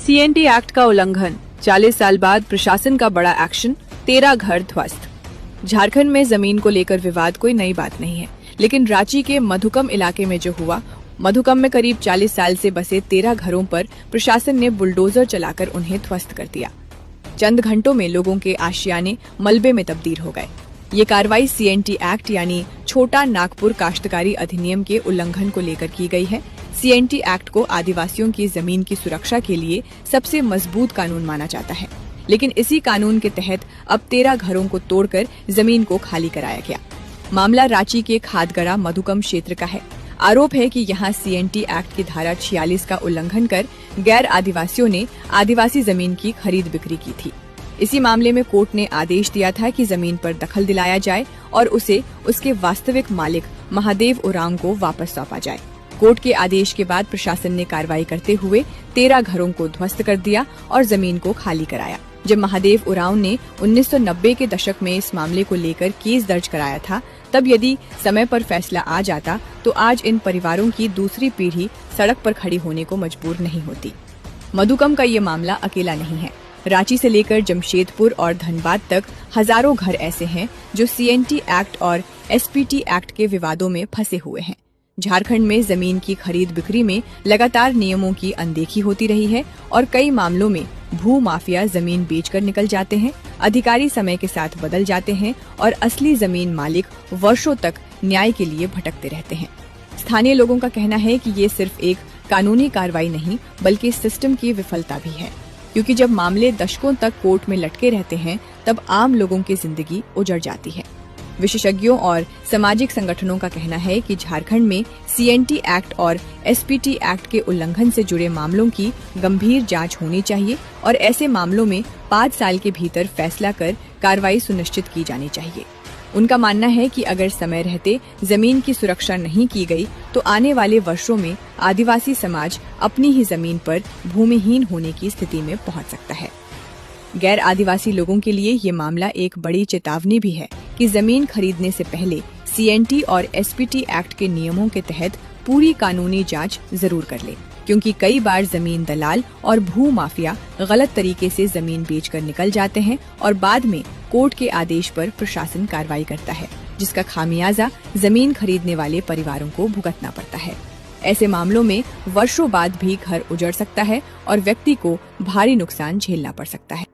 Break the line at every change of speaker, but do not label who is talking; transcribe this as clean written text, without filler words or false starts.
CNT act का उल्लंघन, 40 साल बाद प्रशासन का बड़ा एक्शन, 13 घर ध्वस्त। झारखंड में जमीन को लेकर विवाद कोई नई बात नहीं है, लेकिन रांची के मधुकम इलाके में जो हुआ, मधुकम में करीब 40 साल से बसे 13 घरों पर प्रशासन ने बुलडोजर चलाकर उन्हें ध्वस्त कर दिया। चंद घंटों में लोगों के आशियाने मलबे में तब्दील हो गए। ये कार्रवाई सीएनटी एक्ट यानी छोटा नागपुर काश्तकारी अधिनियम के उल्लंघन को लेकर की गई है। सीएनटी एक्ट को आदिवासियों की जमीन की सुरक्षा के लिए सबसे मजबूत कानून माना जाता है, लेकिन इसी कानून के तहत अब 13 घरों को तोड़कर जमीन को खाली कराया गया। मामला रांची के खादगड़ा मधुकम क्षेत्र का है। आरोप है कि यहाँ सीएनटी एक्ट की धारा 46 का उल्लंघन कर गैर आदिवासियों ने आदिवासी जमीन की खरीद बिक्री की थी। इसी मामले में कोर्ट ने आदेश दिया था कि जमीन पर दखल दिलाया जाए और उसे उसके वास्तविक मालिक महादेव उरांव को वापस सौंपा जाए। कोर्ट के आदेश के बाद प्रशासन ने कार्रवाई करते हुए 13 घरों को ध्वस्त कर दिया और जमीन को खाली कराया। जब महादेव उरांव ने 1990 के दशक में इस मामले को लेकर केस दर्ज कराया था, तब यदि समय पर फैसला आ जाता तो आज इन परिवारों की दूसरी पीढ़ी सड़क पर खड़ी होने को मजबूर नहीं होती। मधुकम का ये मामला अकेला नहीं है। रांची से लेकर जमशेदपुर और धनबाद तक हजारों घर ऐसे हैं जो सीएनटी एक्ट और एसपीटी एक्ट के विवादों में फंसे हुए हैं। झारखंड में जमीन की खरीद बिक्री में लगातार नियमों की अनदेखी होती रही है और कई मामलों में भू माफिया जमीन बेचकर निकल जाते हैं, अधिकारी समय के साथ बदल जाते हैं और असली जमीन मालिक वर्षों तक न्याय के लिए भटकते रहते हैं। स्थानीय लोगों का कहना है कि ये सिर्फ एक कानूनी कार्रवाई नहीं बल्कि सिस्टम की विफलता भी है, क्योंकि जब मामले दशकों तक कोर्ट में लटके रहते हैं तब आम लोगों की जिंदगी उजड़ जाती है। विशेषज्ञों और सामाजिक संगठनों का कहना है कि झारखंड में सीएनटी एक्ट और एसपीटी एक्ट के उल्लंघन से जुड़े मामलों की गंभीर जांच होनी चाहिए और ऐसे मामलों में 5 साल के भीतर फैसला कर कार्रवाई सुनिश्चित की जानी चाहिए। उनका मानना है कि अगर समय रहते जमीन की सुरक्षा नहीं की गई तो आने वाले वर्षों में आदिवासी समाज अपनी ही जमीन पर भूमिहीन होने की स्थिति में पहुंच सकता है। गैर आदिवासी लोगों के लिए ये मामला एक बड़ी चेतावनी भी है कि जमीन खरीदने से पहले सीएनटी और एसपीटी एक्ट के नियमों के तहत पूरी कानूनी जांच जरूर कर ले, क्योंकि कई बार जमीन दलाल और भू माफिया गलत तरीके से जमीन बेचकर निकल जाते हैं और बाद में कोर्ट के आदेश पर प्रशासन कार्रवाई करता है, जिसका खामियाजा जमीन खरीदने वाले परिवारों को भुगतना पड़ता है। ऐसे मामलों में वर्षों बाद भी घर उजड़ सकता है और व्यक्ति को भारी नुकसान झेलना पड़ सकता है।